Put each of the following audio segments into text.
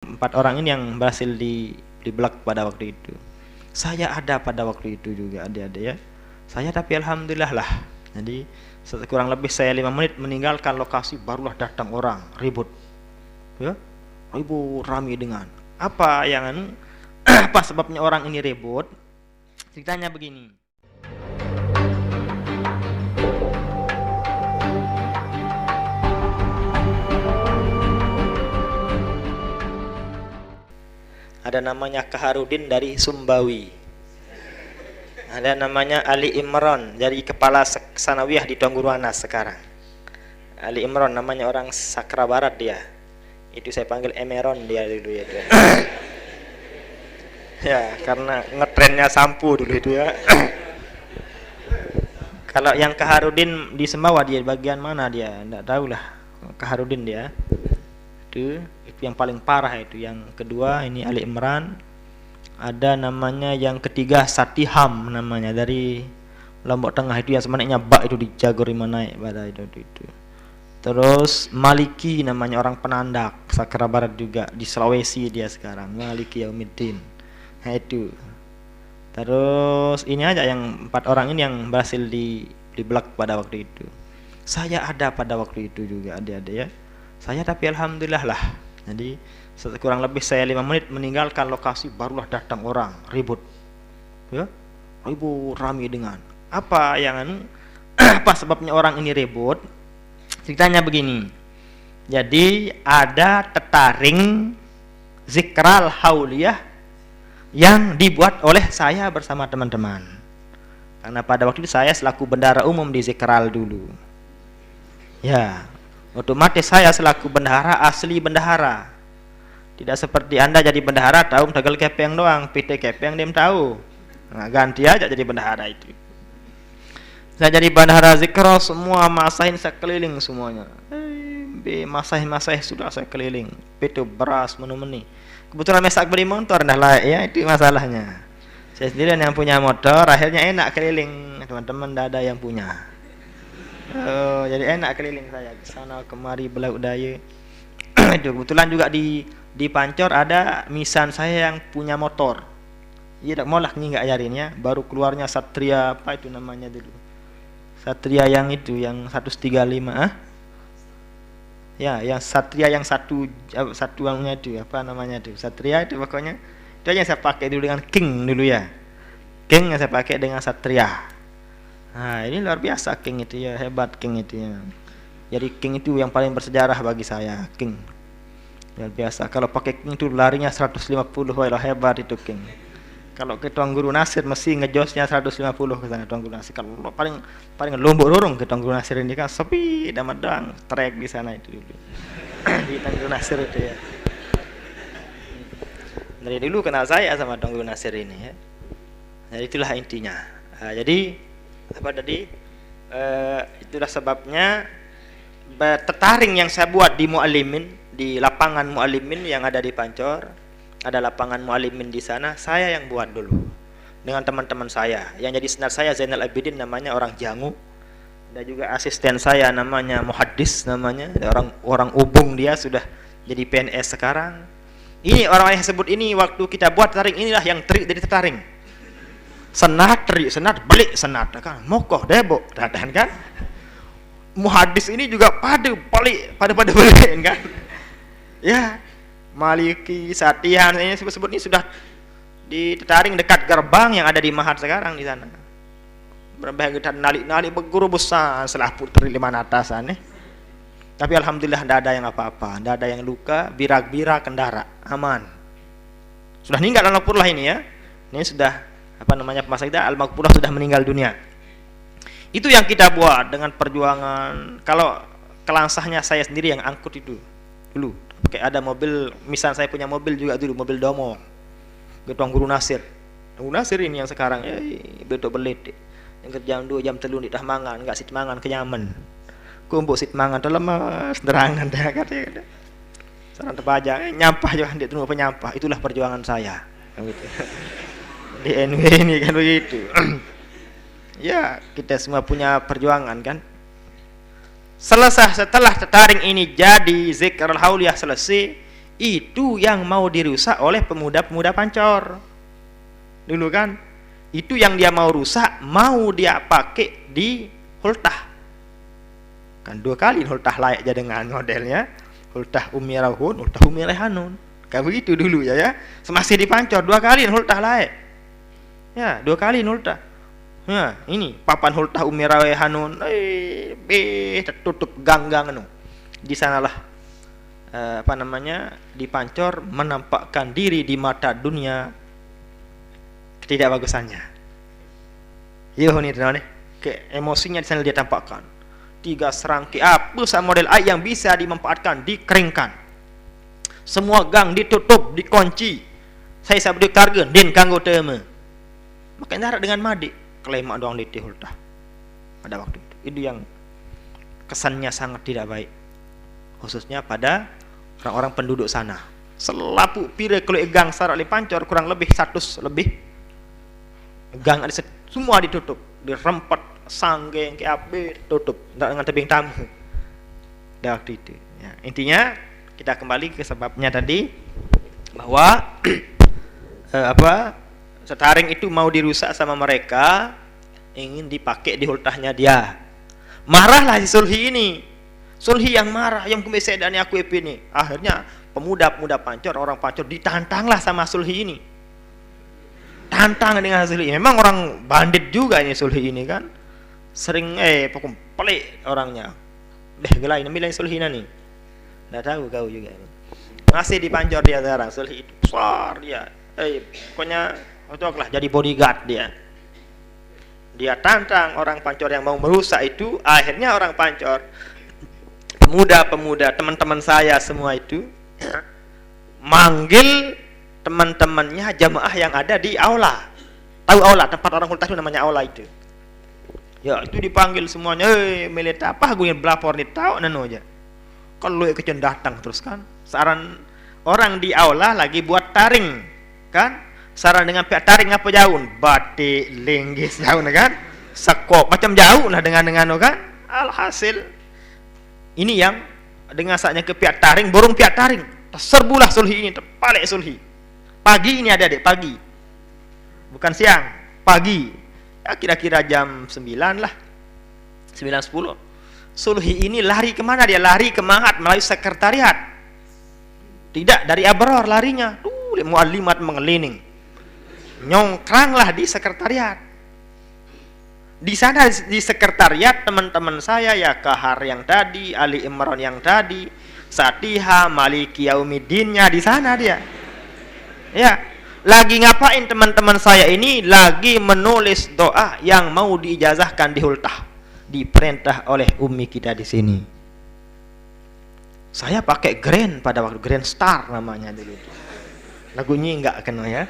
Empat orang ini yang berhasil di blok pada waktu itu. Saya ada pada waktu itu juga, adik-adik ya. Saya tapi alhamdulillah lah. Jadi kurang lebih saya 5 menit meninggalkan lokasi, barulah datang orang ribut. Ya, ribut rame dengan apa yang apa sebabnya orang ini ribut? Ceritanya begini. Ada namanya Kaharudin dari Sumbawi. Ada namanya Ali Imron dari kepala sanawiyah di Tuangguru Anas sekarang. Ali Imron namanya orang Sakra Barat dia. Itu saya panggil Emeron dia dulu ya. Ya, karena ngetrennya sampo dulu itu ya. Kalau yang Kaharudin di Sembawa dia bagian mana dia? Enggak tahu lah. Kaharudin dia. Itu yang paling parah itu. Yang kedua ini Ali Imran. Ada namanya yang ketiga Satiham namanya dari Lombok Tengah, itu yang sebenarnya bak itu di Jagori naik pada itu. Terus Maliki namanya orang Penandak, Sakra Barat juga di Sulawesi dia sekarang, Maliki Yaumiddin. Nah itu. Terus ini aja yang 4 orang ini yang berhasil di blok pada waktu itu. Saya ada pada waktu itu juga, adik-adik ya. Saya tapi alhamdulillah lah. Jadi kurang lebih saya 5 menit meninggalkan lokasi, barulah datang orang ribut. Ya, ribut rame dengan apa yang apa sebabnya orang ini ribut? Ceritanya begini. Jadi ada tetaring zikral hauliyah yang dibuat oleh saya bersama teman-teman. Karena pada waktu itu saya selaku bendahara umum di zikral dulu. Ya, otomatis saya selaku bendahara, asli bendahara. Tidak seperti Anda jadi bendahara tahu tegal kepeng doang, PT kepeng dia tahu. Nah, ganti aja jadi bendahara itu. Saya jadi bendahara zikra, semua masahin saya keliling semuanya. Masahin sudah saya keliling. Itu beras menu-menu. Kebetulan mesak beli motor dah lah ya, itu masalahnya. Saya sendirian yang punya motor, akhirnya enak keliling. Teman-teman dah ada yang punya. Oh, jadi enak keliling saya ke sana kemari belauk daya. Itu kebetulan juga di Pancor ada misan saya yang punya motor. Iya tak maulah ni enggak ajarin ya. Baru keluarnya Satria apa itu namanya dulu. Satria yang itu yang 135 Ya, yang Satria yang satuannya itu apa namanya itu? Satria itu pokoknya. Itu yang saya pakai dulu dengan King dulu ya. King yang saya pakai dengan Satria. Nah, ini luar biasa King itu ya, hebat King itu ya. Jadi King itu yang paling bersejarah bagi saya, King. Luar biasa. Kalau pakai King itu larinya 150, wah hebat itu King. Kalau ke Tuangguru Nasir mesti ngejosnya 150 ke sana Tuangguru Nasir. Kalau paling lombok lorong ke Tuangguru Nasir ini kan sepi dan madang, trek di sana itu dulu. Di Tuangguru Nasir itu ya. Dari dulu kenal saya sama Tuangguru Nasir ini ya. Jadi itulah intinya. Nah, jadi apa tadi? Itulah sebabnya tetaring yang saya buat di Muallimin, di lapangan Muallimin yang ada di Pancor, ada lapangan Muallimin di sana, saya yang buat dulu dengan teman-teman saya. Yang jadi senar saya Zainal Abidin namanya orang Jangu, ada juga asisten saya namanya Muhaddis namanya, orang Ubung, dia sudah jadi PNS sekarang. Ini orang yang sebut ini waktu kita buat tetaring, inilah yang trik dari tetaring. Senat trik, senat balik senat kan, mokoh debok dadan kan. Muhaddis ini juga pada balik kan. Ya, Maliki, Satihan ini sebut ini sudah di tetaring dekat gerbang yang ada di Mahat sekarang di sana. Berbagai nalik berguru besar setelah putri 5 atasan nih. Tapi alhamdulillah tidak ada yang apa-apa, tidak ada yang luka, bira kendara, aman. Sudah meninggal Al-Maqpurlah ini ya. Ini sudah apa namanya masa kita Al-Maqpurlah sudah meninggal dunia. Itu yang kita buat dengan perjuangan. Kalau kelansahnya saya sendiri yang angkut itu dulu. Kayak ada mobil, misal saya punya mobil juga dulu, mobil Domo. Ke Tuangguru Nasir. Tuangguru Nasir ini yang sekarang betul belit. Yang jam 2 jam 3 di dah mangan, enggak sit mangan kenyaman. Kumpul sit mangan lemas nerangan dah kata. Sarang terpajang nyampah juga dia tunggu penyampah. Itulah perjuangan saya. Gitu. Di NW ini kan begitu. Ya, kita semua punya perjuangan kan. Selesai setelah tetaring ini jadi zikrul hauliyah selesai, itu yang mau dirusak oleh pemuda-pemuda Pancor dulu kan. Itu yang dia mau rusak, mau dia pakai di Hultah kan. 2 kali Hultah layak aja dengan modelnya Hultah Umi Rauhun, Hultah Umi Rehanun kan begitu dulu ya. Semasih di Pancor 2 kali Hultah layak ya, 2 kali Hultah ya. Ini papan Hultah Umi Rehanun tertutup gang-gang di sanalah di Pancor menampakkan diri di mata dunia ketidakbagusannya. Ini teman ke emosinya di sana dia tampakkan 3 serangkai apa model air yang bisa dimanfaatkan dikeringkan. Semua gang ditutup, dikunci. Saya sabduk target din kanggo tema. Makanya dengan madik kelema doang di Hultah pada waktu itu. Itu yang kesannya sangat tidak baik, khususnya pada orang-orang penduduk sana. Selapu pire kalau gang sarak di Pancor kurang lebih 100 lebih gang ada semua ditutup, dirempet sanggeng ke api tutup dengan tebing tamu. Dah waktu itu ya. Intinya kita kembali ke sebabnya tadi bahwa Setaring itu mau dirusak sama mereka, ingin dipakai di Hultahnya dia. Marahlah si Sulhi ini, Sulhi yang marah, yang kemesedani aku ini. Akhirnya pemuda-pemuda Pancor, orang Pancor ditantanglah sama Sulhi ini. Tantang dengan Sulhi. Memang orang bandit juga ini Sulhi ini kan. Sering pokok pelik orangnya. Gelai namanya Sulhi nih. Enggak tahu kau juga. Masih di Pancor dia sekarang. Sulhi itu besar dia. Pokoknya lah jadi bodyguard dia. Dia tantang orang Pancor yang mau merusak itu. Akhirnya orang Pancor, pemuda-pemuda, teman-teman saya semua itu manggil teman-temannya jamaah yang ada di aula. Tahu aula, tempat orang Hultah itu namanya aula itu. Ya, itu dipanggil semuanya. Melita apa gue belapor nih tahu nano aja. Kalau kecen datang terus kan. Saran orang di aula lagi buat taring kan. Saran dengan pihak taring apa jauh? Batik, linggis jauh kan. Sekop macam jauh lah dengan kan. Alhasil ini yang dengan saatnya ke pihak taring, borong pihak taring. Terserbulah Sulhi ini, terpalik Sulhi. Pagi ini ada dek, pagi. Bukan siang, pagi. Ya kira-kira jam 9 lah. 9.10. Sulhi ini lari kemana dia? Lari ke Mahat melalui sekretariat. Tidak, dari Abror larinya. Mu'allimat mengeliling. Nyongkranglah di sekretariat. Di sana di sekretariat teman-teman saya ya Kahar yang tadi, Ali Imran yang tadi, Satiha, Maliki Yaumiddinnya di sana dia. Ya, lagi ngapain teman-teman saya ini? Lagi menulis doa yang mau diijazahkan di Hultah. Diperintah oleh Umi kita di sini. Saya pakai Grand pada waktu Grand Star namanya dulu. Lagunya enggak kenal ya.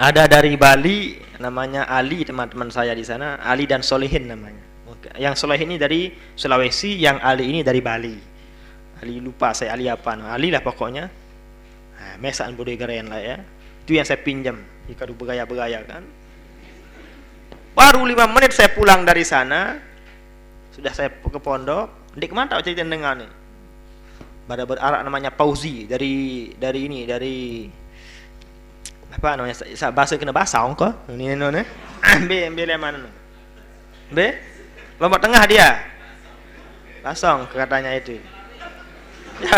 Ada dari Bali namanya Ali, teman-teman saya di sana, Ali dan Solehin namanya. Yang Solehin ini dari Sulawesi, yang Ali ini dari Bali. Ali lupa saya Ali apa, Ali lah pokoknya. Mesaan bodegaran lah ya. Itu yang saya pinjam jika bergaya-bergaya kan. Baru 5 menit saya pulang dari sana, sudah saya ke pondok. Dik mana cerita dengan nih? Pada berarak namanya Pauzi dari apa namanya bahasa kena bahasa ongko ini none ambil yang mana Lombok Tengah dia Basong katanya itu ya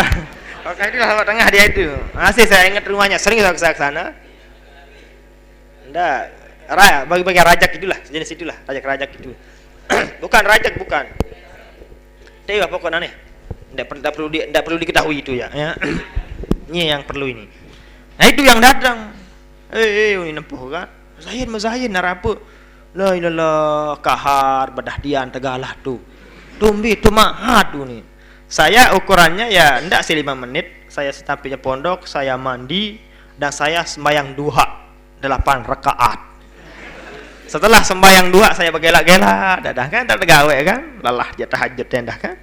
oke itu Lombok Tengah dia itu masih saya ingat rumahnya sering saya ke sana enggak bagi-bagi rajak itulah jenis itulah rajak itu bukan rajak bukan dewa pokoknya nih enggak perlu diketahui itu ya ini yang perlu ini. Nah itu yang datang ini nempuh kan Zahin narapu la ilallah Kahar bedah dian tegalah tuh tumbi tu mahat tuh nih. Saya ukurannya ya ndak sih 5 menit saya sampainya pondok, saya mandi dan saya sembahyang duha 8 rakaat. Setelah sembahyang duha saya bergelak-gelak dadah kan tergawe kan lelah dia tahajud dah kan.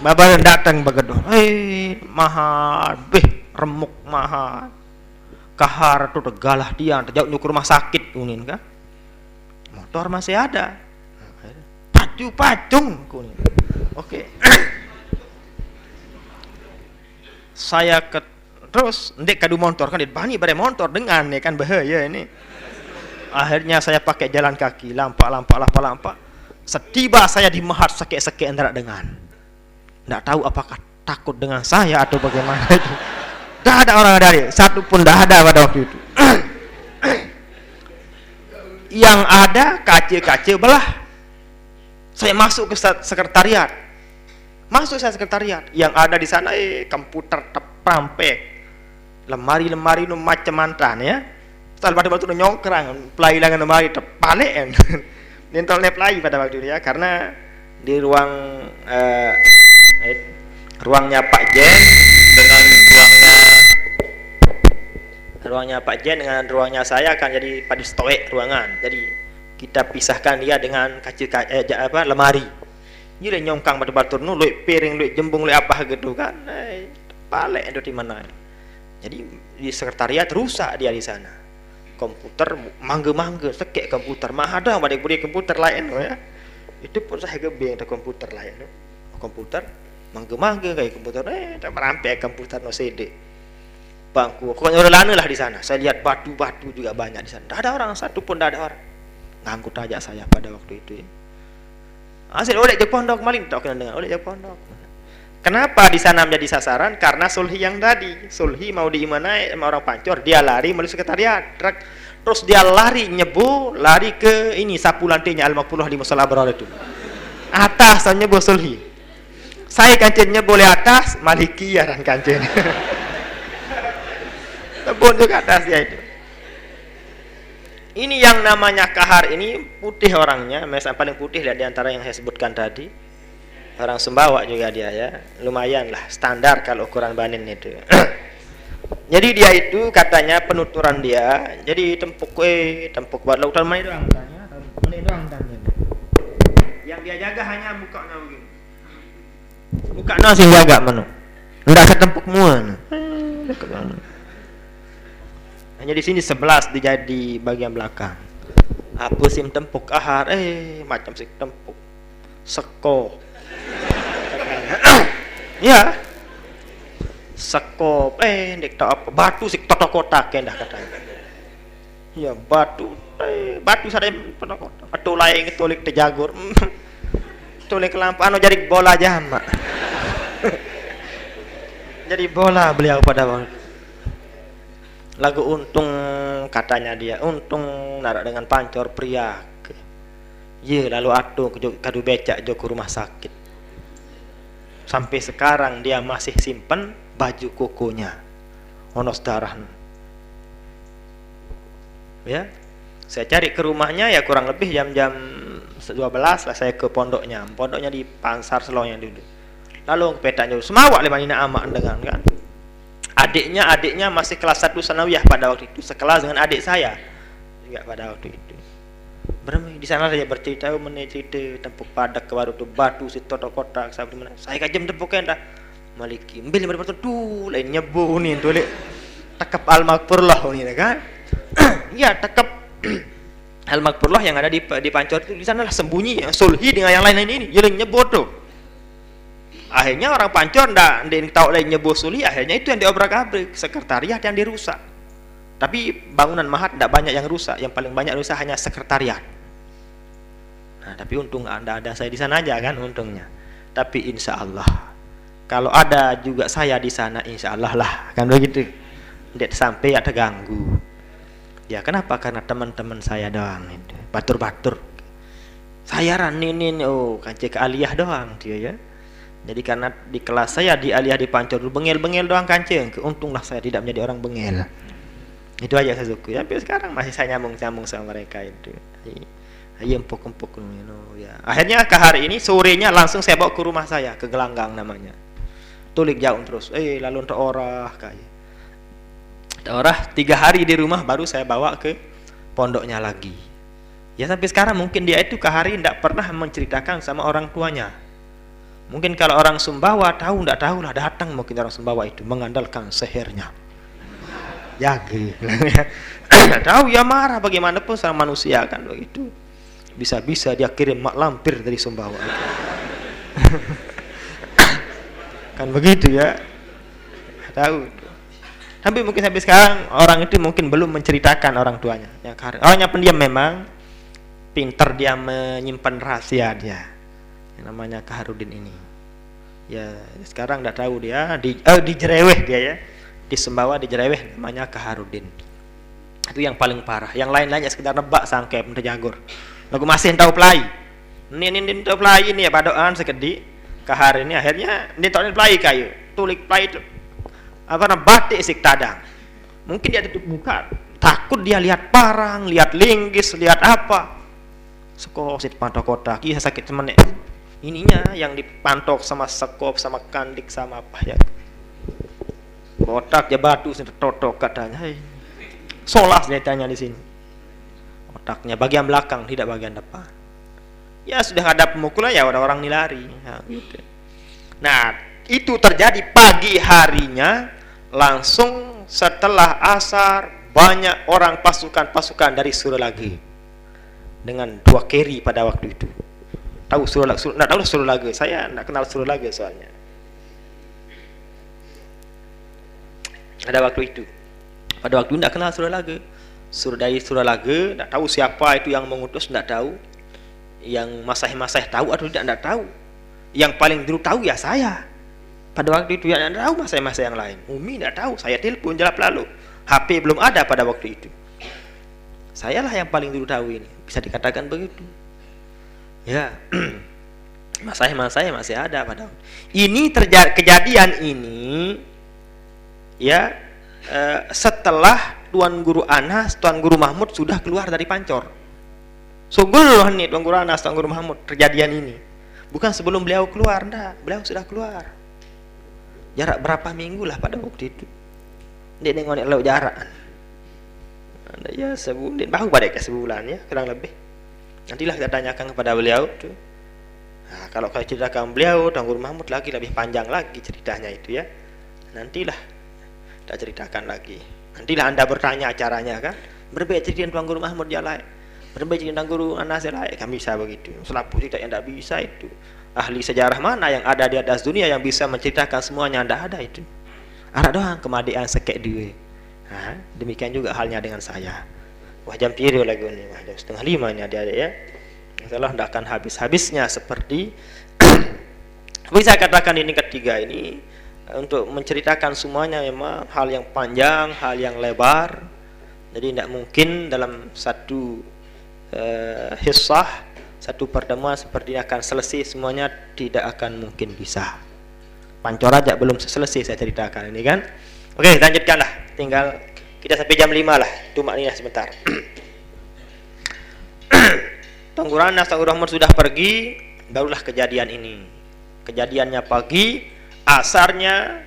Bapak datang begitu, mahat, remuk mahat, Kahar tu tegalah dia, terjauh ke rumah sakit unin kan, motor masih ada. Pacung. Oke. Saya terus ndek kadu motor kan bani bare motor dengan ya kan bahaya ini. Akhirnya saya pakai jalan kaki, lampak. Setiba saya di Mahat sekek-sekek entar dengan. Enggak tahu apakah takut dengan saya atau bagaimana itu. Enggak ada orang dari, satu pun enggak ada pada waktu itu. Yang ada kaca-kaca belah. Saya masuk ke sekretariat. Yang ada di sana komputer teprampek. Lemari-lemari nu macam mantan ya. Setelah pada waktu nyongkrang, pelai langan lemari terpalik. Nentol play pada waktu itu ya, karena di ruangnya Pak Jen dengan ruangnya Pak Jen dengan ruangnya saya akan jadi pada stoek ruangan. Jadi kita pisahkan dia dengan lemari. Jadi nyongkang batu-batu nu luik piring, luik jembung, luik apa gitu kan. Balik itu di mana. Jadi di sekretariat rusak dia di sana. Komputer mangga-mangga sekek komputer. Mah ada pada komputer lain ya. Itu pun saya gebeng ada komputer lain. Komputer mangga-mangga kayak komputer tak merampek komputer no CD. Bangku pokoknya orang lana lah di sana. Saya lihat batu-batu juga banyak di sana. Tidak ada orang satu pun, tidak ada orang. Ngangkut aja saya pada waktu itu ya. Hasil oleh je pondok maling tak kena dengar oleh je pondok. Kenapa di sana menjadi sasaran? Karena sulhi yang tadi. Sulhi mau diimanai sama orang pancor, dia lari menuju sekretariat. Terus dia lari lari ke ini sapu lantainya Al-Maqpurah di Musala Abrar itu. Atas nyebu sulhi. Saya kancennya boleh atas, Maliki ya kan kancen. Tebun juga atas ya itu. Ini yang namanya kahar ini putih orangnya, mesra paling putih lihat di antara yang saya sebutkan tadi. Orang Sumbawa juga dia ya, lumayan lah standar kalau ukuran banin itu. Jadi dia itu katanya penuturan dia, jadi tempuk buat lautan mana doang tanya, mana doang tanya. Yang dia jaga hanya mukanya begini. Mukanya sih jaga mana? Enggak ketempuk muan. Hanya di sini 11 di bagian belakang. Apa sim tempuk ahar macam sih tempuk. Seko. Ya. Seko ndek tak apa batu sik totok kotak kendah katanya. Ya batu sada totok kotak. Atu lain tulik tejagur. Tulik lampu anu jadi bola jamak. Jadi bola beliau pada waktu lagu untung katanya dia untung narak dengan pancor pria lalu atuh kadu becak jo ke rumah sakit sampai sekarang dia masih simpen baju kukunya onos darah ya. Saya cari ke rumahnya ya kurang lebih jam 12 lah saya ke pondoknya di Pasar Selongnya dulu lalu petanya semawak lemanina amak dengan kan adiknya masih kelas 1 sanawiyah pada waktu itu sekelas dengan adik saya juga pada waktu itu bermain di sana saja bercerita cerita tempuk padak ke baru tu batu si totok kotak saya kajem tempuknya dah Maliki ambil lima batu tuh lain nyebu nih tuh lek tekap Al-Maqpurah nih kan ya tekap Al-Maqpurah yang ada di Pancor itu di sana lah sembunyi yang sulhi dengan yang lain ini jadi nyebu tuh. Akhirnya orang Pancor ndak tahu lain nyebu sulhi, akhirnya itu yang diobrak-abrik, sekretariat yang dirusak. Tapi bangunan Mahat ndak banyak yang rusak, yang paling banyak rusak hanya sekretariat. Nah, tapi untung Anda ada saya di sana aja kan untungnya. Tapi insya Allah kalau ada juga saya di sana insya Allah lah kan begitu. Ndak sampai ya terganggu. Ya kenapa? Karena teman-teman saya doang itu. Batur-batur. Saya raninin kan cek aliyah doang dia ya. Jadi karena di kelas saya di aliyah di Pancor dulu bengel-bengel doang kancing. Untunglah saya tidak menjadi orang bengel. Itu aja saya suka. Tapi sekarang masih saya nyambung sama mereka itu. Ayo empuk-empuk ya. Akhirnya ke hari ini sorenya langsung saya bawa ke rumah saya ke Gelanggang namanya. Tulik jauh terus. Lalu untuk orah kayak. Orah 3 hari di rumah baru saya bawa ke pondoknya lagi. Ya sampai sekarang mungkin dia itu ke hari tidak pernah menceritakan sama orang tuanya. Mungkin kalau orang Sumbawa tahu tidak tahu lah datang mungkin orang Sumbawa itu mengandalkan sehernya. Ya gitu. Tahu ya marah bagaimanapun sama manusia kan begitu. Bisa-bisa dia kirim mak lampir dari Sumbawa. Kan begitu ya. Tahu. Tapi mungkin sampai sekarang orang itu mungkin belum menceritakan orang tuanya. Orangnya pendiam memang, pinter dia menyimpan rahasia dia. Yang namanya Kaharudin ini. Ya sekarang tidak tahu dia di Jereweh dia ya. Di Sumbawa di Jereweh namanya Kaharudin. Itu yang paling parah. Yang lain-lainnya sekedar nebak sangke menterjagur. Lagu masih tahu pelai. Ini tahu pelai ini ya padoan sekedi. Kahar ini akhirnya dia tahu pelai kayu. Tulik pelai itu apa namanya batik sik tadang. Mungkin dia tutup muka, takut dia lihat parang, lihat linggis, lihat apa. Sekop sit pantok kotak, iya sakit temen ininya yang dipantok sama sekop sama kandik sama apa ya. Kotak ya batu totok katanya. Hey. Solas dia tanya di sini. Otaknya bagian belakang tidak bagian depan. Ya sudah ada pemukulan ya orang-orang ini lari. Nah, gitu. Nah, itu terjadi pagi harinya, langsung setelah asar banyak orang pasukan-pasukan dari Suralage dengan 2 keri pada waktu itu. Tahu Suralage? Saya tidak kenal Suralage soalnya. Pada waktu itu tidak kenal Suralage. Dari Suralage tidak tahu siapa itu yang mengutus, tidak tahu. Yang masih tahu atau tidak tahu. Yang paling dulu tahu ya saya. Pada waktu itu yang tidak tahu masih yang lain. Umi tidak tahu, saya telepon jawab lalu. HP belum ada pada waktu itu. Sayalah yang paling dulu tahu ini. Bisa dikatakan begitu. Ya. Masih ada pada waktu. Ini kejadian ini ya setelah Tuan Guru Anas, Tuan Guru Mahmud sudah keluar dari Pancor. Sugul nih Tuan Guru Anas, Tuan Guru Mahmud kejadian ini. Bukan sebelum beliau keluar, enggak. Beliau sudah keluar. Jarak berapa minggu lah pada waktu itu. Dia nengok laut jarak. Ada ya sebulan, baru pada sebulan ya, kurang lebih. Nantilah kita tanyakan kepada beliau tuh. Nah, kalau ceritakan beliau, Tuan Guru Mahmud lagi lebih panjang lagi ceritanya itu ya. Nantilah kita ceritakan lagi. Nantilah Anda bertanya acaranya kan. Berbeda cerita Tuan Guru Mahmud ya lain. Berbeda cerita Guru Anas ya lain. Kan bisa begitu. Selapu tidak yang tidak bisa itu. Ahli sejarah mana yang ada di atas dunia yang bisa menceritakan semuanya? Tidak ada itu. Ada doang kemadian sekek dua. Nah, demikian juga halnya dengan saya. Wah jam piro lagi ini, wah jam 4:30 ini adik-adik ya. Insyaallah tidak akan habis-habisnya seperti seperti saya katakan ini ketiga ini untuk menceritakan semuanya memang hal yang panjang, hal yang lebar. Jadi tidak mungkin dalam satu hissah, satu pertemuan seperti ini akan selesai semuanya, tidak akan mungkin bisa. Pancor aja belum selesai saya ceritakan ini kan. Oke, lanjutkanlah. Tinggal kita sampai jam 5 lah. Cuma ini sebentar. Tuan Guru Anas, Tuan Guru Mahmud sudah pergi, barulah kejadian ini. Kejadiannya pagi, asarnya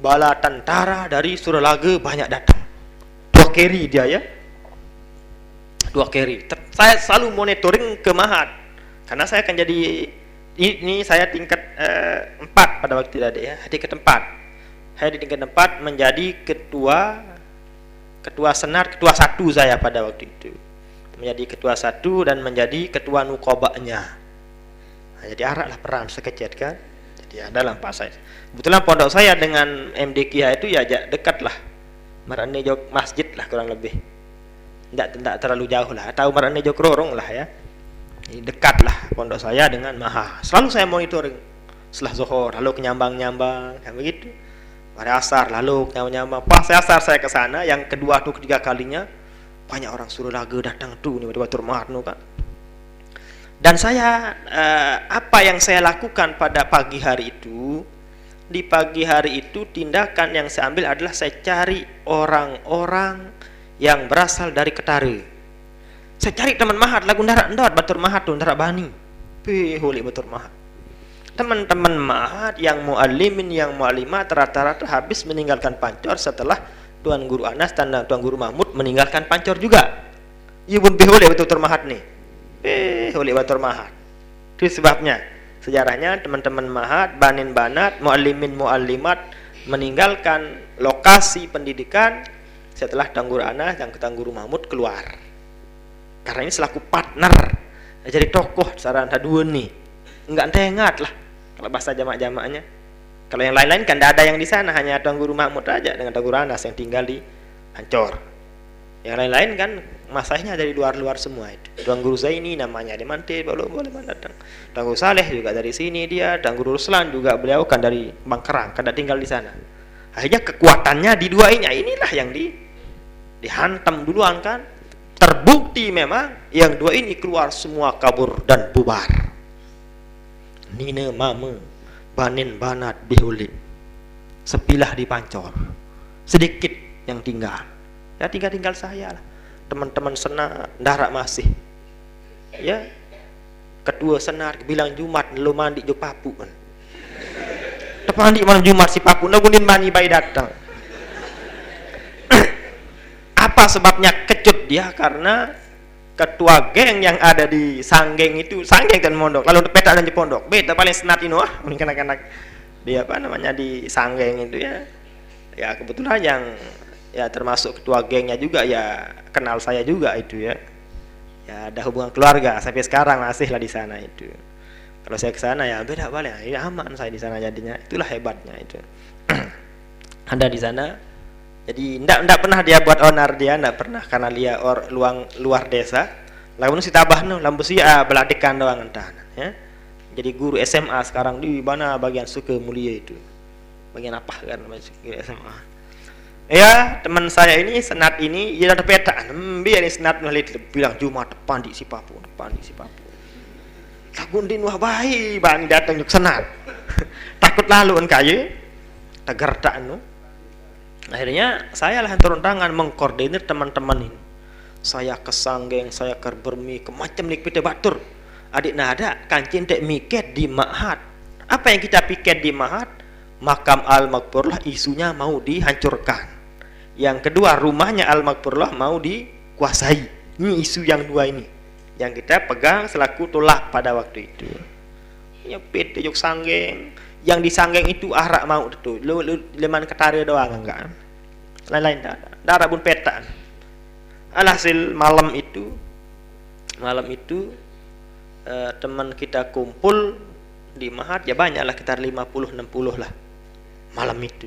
bala tentara dari Suralage banyak datang. 2 keri dia ya. 2 keri. Saya selalu monitoring ke Mahat. Karena saya akan jadi ini saya tingkat 4 pada waktu itu ya, tingkat 4. Saya di tingkat 4 menjadi ketua senat, ketua 1 saya pada waktu itu. Menjadi ketua 1 dan menjadi ketua nukobanya. Nah, jadi araklah peran sekecil kan. Jadi adalah Pak saya. Kebetulan pondok saya dengan MDK itu ya dekat lah. Marane jauh masjid lah kurang lebih. Tidak terlalu jauh lah. Tahu marane jauh Rorong lah ya. Dekat lah pondok saya dengan Maha. Selalu saya monitoring setelah zuhur, lalu kenyambang-nyambang kayak begitu. Pada asar lalu kenyambang-nyambang. Pas asar saya ke sana, yang kedua atau ketiga kalinya banyak orang Suralage datang tuh nih pada Batur Mahat kan. Dan saya apa yang saya lakukan pada pagi hari itu? Di pagi hari itu tindakan yang saya ambil adalah saya cari orang-orang yang berasal dari Ketare. Saya cari teman Mahat lagu ndarak Batur Mahat tuh ndarak bani. Huli Batur Mahat. Teman-teman Mahat yang muallimin yang muallimat rata-rata habis meninggalkan Pancor setelah Tuan Guru Anas dan Tuan Guru Mahmud meninggalkan Pancor juga. Iya pun huli Batur Mahat nih. Huli Batur Mahat. Itu sebabnya sejarahnya teman-teman Mahat, banin banat, muallimin muallimat meninggalkan lokasi pendidikan setelah Tuan Guru Anas dan Tuan Guru Mahmud keluar. Karena ini selaku partner Jadi tokoh saran dua nih, enggak tengat lah kalau bahasa jamak-jamaknya. Kalau yang lain-lain kan tidak ada yang di sana, hanya Tuan Guru Mahmud aja dengan Tuan Guru Anas yang tinggal di Ancor. Yang lain-lain kan masanya dari luar-luar semua itu. Tuan Guru Zaini namanya di Mante, boleh datang. Tuan Guru Saleh juga dari sini dia, Tuan Guru Ruslan juga beliau kan dari Bangkerang, kan tinggal di sana. Akhirnya kekuatannya di dua inilah yang dihantam duluan kan. Terbukti memang yang dua ini keluar semua kabur dan bubar. Nina mama banin banat bihulik sepilah dipancor, sedikit yang tinggal. Ya tinggal saya lah. Teman-teman senat ndarak masih. Ya. Ketua senat bilang Jumat lu mandi jo papu kan. Mandi malam Jumat si papu nagundin mani bayi datang. Apa sebabnya kecut dia? Karena ketua geng yang ada di Sanggeng itu, Sanggeng dan Mondok, lalu untuk peta dan di Pondok beta paling senat ini wah anak-anak dia apa namanya di Sanggeng itu ya kebetulan yang ya termasuk ketua gengnya juga ya kenal saya juga itu ya ada hubungan keluarga sampai sekarang masih lah di sana itu. Kalau saya ke sana ya beda balik ya aman saya di sana jadinya, itulah hebatnya itu. Ada di sana. Jadi ndak pernah dia buat onar, dia ndak pernah karena dia luar desa. Lalu si tabah no lampu si beladikan doang entah ya. Jadi guru SMA sekarang di mana bagian suka mulia itu. Bagian apa kan masuk SMA. Ya, teman saya ini senat ini dia ada peta. Biar ini senat nulis bilang Jumat pandi si papu. Takundin wah baik bang datang ke senat. Takut lalu kayu tagerdak no. Akhirnya saya lah yang turun tangan mengkoordinir teman-teman ini. Saya ke Sanggeng, saya ke Bermi, ke macam nih kita batur. Adik nada kancing dek miket di Ma'had. Apa yang kita piket di Ma'had? Makam Al-Maghfurlah isunya mau dihancurkan. Yang kedua rumahnya Al-Maghfurlah mau dikuasai. Ini isu yang dua ini yang kita pegang selaku tolak pada waktu itu. Ya PT Jog Sanggeng. Yang di Sanggeng itu arak mau itu leman ketara doang enggak lain-lain darah pun peta. Alhasil malam itu teman kita kumpul di Mahat ya banyak lah, sekitar 50-60 lah malam itu.